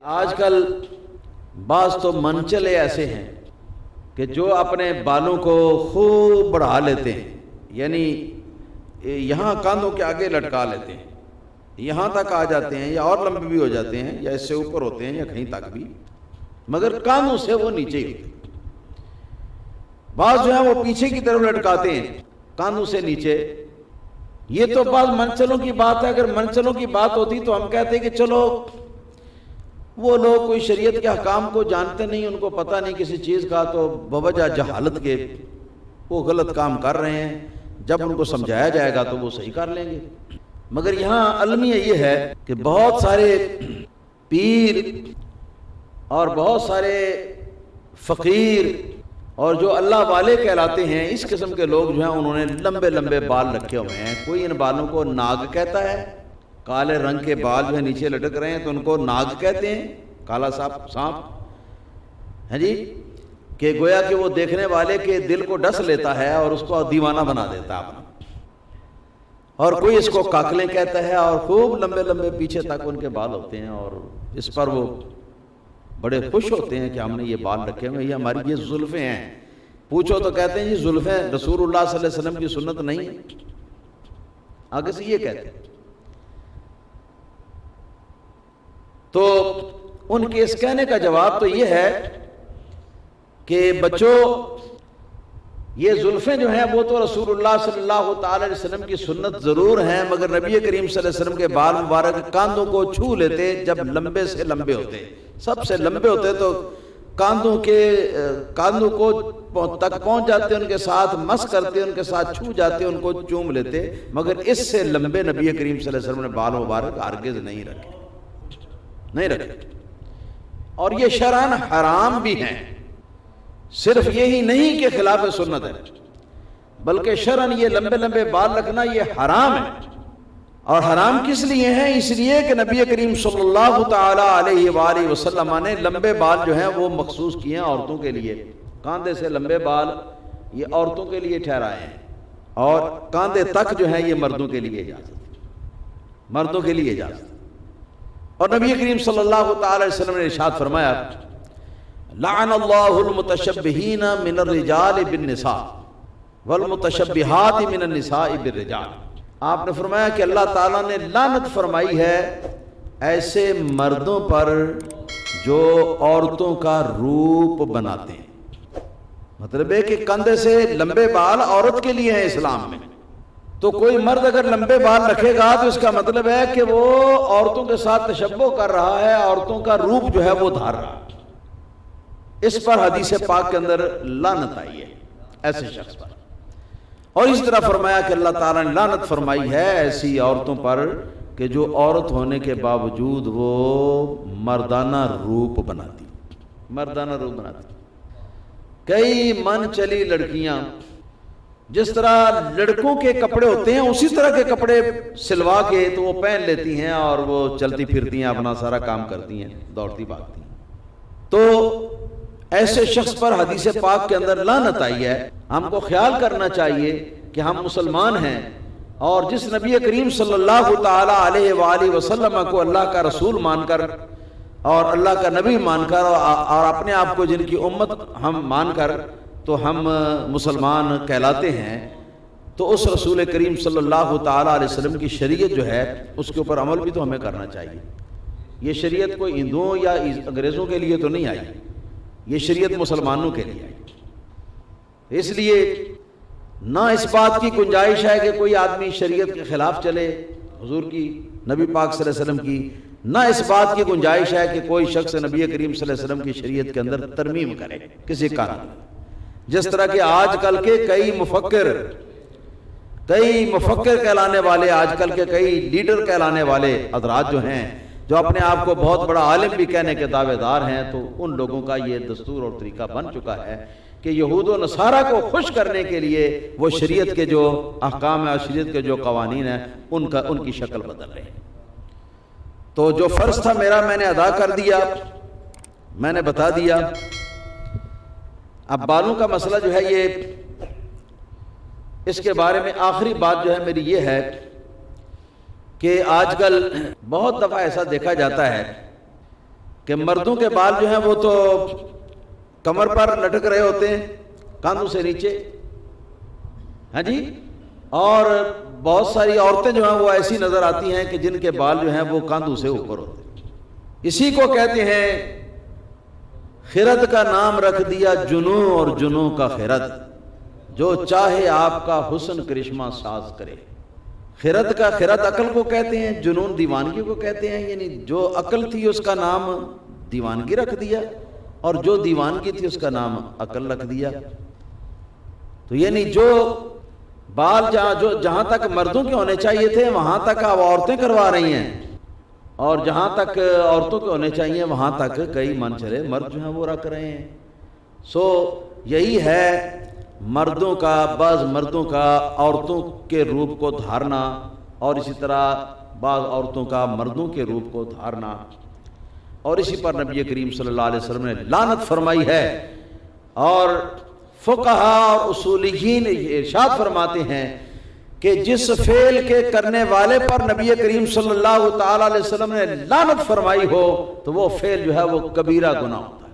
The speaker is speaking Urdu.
آج کل بعض تو منچلے ایسے ہیں کہ جو اپنے بالوں کو خوب بڑھا لیتے ہیں، یعنی یہاں کاندھوں کے آگے لٹکا لیتے ہیں، یہاں تک آ جاتے ہیں یا اور لمبے بھی ہو جاتے ہیں یا اس سے اوپر ہوتے ہیں یا کہیں تک بھی، مگر کاندھوں سے وہ نیچے ہی ہوتے ہیں۔ بعض جو ہیں وہ پیچھے کی طرف لٹکاتے ہیں کاندھوں سے نیچے۔ یہ تو بعض منچلوں کی بات ہے۔ اگر منچلوں کی بات ہوتی تو ہم کہتے ہیں کہ چلو وہ لوگ کوئی شریعت کے احکام کو جانتے نہیں، ان کو پتہ نہیں کسی چیز کا، تو بوجہ جہالت کے وہ غلط کام کر رہے ہیں، جب ان کو سمجھایا جائے گا تو وہ صحیح کر لیں گے۔ مگر یہاں المیہ یہ ہے کہ بہت سارے پیر اور بہت سارے فقیر اور جو اللہ والے کہلاتے ہیں، اس قسم کے لوگ جو ہیں انہوں نے لمبے لمبے بال رکھے ہوئے ہیں۔ کوئی ان بالوں کو ناگ کہتا ہے، کالے رنگ کے بال جو ہیں نیچے لٹک رہے ہیں تو ان کو ناگ کہتے ہیں، کالا سانپ ہے جی، کہ گویا کہ وہ دیکھنے والے کے دل کو ڈس لیتا ہے اور اس کو دیوانہ بنا دیتا ہے اپنا۔ اور کوئی اس کو کاکلیں کہتا ہے، اور خوب لمبے لمبے پیچھے تک ان کے بال ہوتے ہیں، اور اس پر وہ بڑے خوش ہوتے ہیں کہ ہم نے یہ بال رکھے ہوئے، یہ ہماری یہ زلفیں ہیں۔ پوچھو تو کہتے ہیں جی زلفیں رسول اللہ صلی اللہ علیہ وسلم کی سنت نہیں ہے، آگے سے یہ کہتے ہیں۔ تو ان کے اس کہنے کا جواب تو یہ ہے کہ بچوں یہ زلفیں جو ہیں وہ تو رسول اللہ صلی اللہ تعالی علیہ وسلم کی سنت ضرور ہیں، مگر نبی کریم صلی اللہ علیہ وسلم کے بال مبارک کاندھوں کو چھو لیتے جب لمبے سے لمبے ہوتے، سب سے لمبے ہوتے تو کاندھوں کو تک پہنچ جاتے، ان کے ساتھ مس کرتے، ان کے ساتھ چھو جاتے، ان کو چوم لیتے، مگر اس سے لمبے نبی کریم صلی اللہ علیہ وسلم نے بال مبارک ہرگز نہیں رکھے۔ اور یہ شرعاً حرام بھی ہیں، صرف یہی نہیں کہ خلاف سنت ہے، بلکہ شرعاً یہ لمبے لمبے بال رکھنا یہ حرام ہے۔ اور حرام کس لیے ہیں؟ اس لیے کہ نبی کریم صلی اللہ تعالی علیہ وآلہ وسلم نے لمبے بال جو ہیں وہ مخصوص کیے ہیں عورتوں کے لیے۔ کاندھے سے لمبے بال یہ عورتوں کے لیے ٹھہرائے ہیں، اور کاندھے تک جو ہیں یہ مردوں کے لیے اجازت۔ اور نبی کریم صلی اللہ تعالی علیہ وسلم نے ارشاد فرمایا لعن اللہ المتشبہین من الرجال بالنساء والمتشبہات من النساء بالرجال۔ آپ نے فرمایا کہ اللہ تعالیٰ نے لعنت فرمائی ہے ایسے مردوں پر جو عورتوں کا روپ بناتے ہیں۔ مطلب ہے کہ کندھے سے لمبے بال عورت کے لیے ہیں اسلام میں، تو کوئی مرد اگر لمبے بال رکھے گا تو اس کا مطلب ہے کہ وہ عورتوں کے ساتھ تشبہ کر رہا ہے، عورتوں کا روپ جو ہے وہ دھار رہا ہے۔ اس پر حدیث پاک کے اندر لعنت آئی ہے ایسے شخص پر۔ اور اس طرح فرمایا کہ اللہ تعالیٰ نے لعنت فرمائی ہے ایسی عورتوں پر کہ جو عورت ہونے کے باوجود وہ مردانہ روپ بناتی۔ کئی من چلی لڑکیاں جس طرح لڑکوں کے کپڑے ہوتے ہیں اسی طرح کے کپڑے سلوا کے تو وہ پہن لیتی ہیں، اور وہ چلتی پھرتی ہیں، اپنا سارا کام کرتی ہیں، دوڑتی بھاگتی ہیں۔ تو ایسے شخص پر حدیث پاک کے اندر لعنت آئی ہے۔ ہم کو خیال کرنا چاہیے کہ ہم مسلمان ہیں، اور جس نبی کریم صلی اللہ تعالی علیہ وآلہ وسلم کو اللہ کا رسول مان کر اور اللہ کا نبی مان کر اور اپنے آپ کو جن کی امت ہم مان کر تو ہم مسلمان کہلاتے ہیں، تو اس رسول کریم صلی اللہ تعالی علیہ وسلم کی شریعت جو ہے اس کے اوپر عمل بھی تو ہمیں کرنا چاہیے۔ یہ شریعت کوئی ہندوؤں یا انگریزوں کے لیے تو نہیں آئی، یہ شریعت مسلمانوں کے لیے آئی۔ اس لیے نہ اس بات کی گنجائش ہے کہ کوئی آدمی شریعت کے خلاف چلے، حضور کی، نبی پاک صلی اللہ علیہ وسلم کی، نہ اس بات کی گنجائش ہے کہ کوئی شخص نبی کریم صلی اللہ علیہ وسلم کی شریعت کے اندر ترمیم کرے کسی کارن۔ جس طرح کہ آج کل کے کئی مفکر کہلانے والے، آج کل کے کئی لیڈر کہلانے والے حضرات جو ہیں، جو اپنے آپ کو بہت بڑا عالم بھی کہنے کے دعوے دار ہیں، تو ان لوگوں کا یہ دستور اور طریقہ بن چکا ہے کہ یہود و نصارہ کو خوش کرنے کے لیے وہ شریعت کے جو احکام ہیں اور شریعت کے جو قوانین ہیں ان کی شکل بدل رہے ہیں۔ تو جو فرض تھا میرا میں نے ادا کر دیا، میں نے بتا دیا۔ اب بالوں کا مسئلہ جو ہے یہ، اس کے بارے میں آخری بات جو ہے میری یہ ہے کہ آج کل بہت دفعہ ایسا دیکھا جاتا ہے کہ مردوں کے بال جو ہیں وہ تو کمر پر لٹک رہے ہوتے ہیں کاندھوں سے نیچے، ہاں جی، اور بہت ساری عورتیں جو ہیں وہ ایسی نظر آتی ہیں کہ جن کے بال جو ہیں وہ کاندھوں سے اوپر ہوتے ہیں۔ اسی کو کہتے ہیں خرد کا نام رکھ دیا جنوں، اور جنوں کا خرد، جو چاہے آپ کا حسن کرشمہ ساز کرے۔ خرد کا خرد عقل کو کہتے ہیں، جنون دیوانگی کو کہتے ہیں، یعنی جو عقل تھی اس کا نام دیوانگی رکھ دیا، اور جو دیوانگی تھی اس کا نام عقل رکھ دیا۔ تو یعنی جو بال جہاں تک مردوں کے ہونے چاہیے تھے وہاں تک اب عورتیں کروا رہی ہیں، اور جہاں تک عورتوں کے ہونے چاہیے وہاں تک کئی من چلے مرد جو ہیں وہ رکھ رہے ہیں۔ سو یہی ہے مردوں کا، بعض مردوں کا عورتوں کے روپ کو دھارنا، اور اسی طرح بعض عورتوں کا مردوں کے روپ کو دھارنا، اور اسی پر نبی کریم صلی اللہ علیہ وسلم نے لعنت فرمائی ہے۔ اور فقہا اور اصولیین ارشاد فرماتے ہیں کہ جس فعل کے کرنے والے پر نبی کریم صلی اللہ تعالی علیہ وسلم نے لعنت فرمائی ہو تو وہ فعل جو ہے وہ کبیرہ گناہ ہوتا ہے۔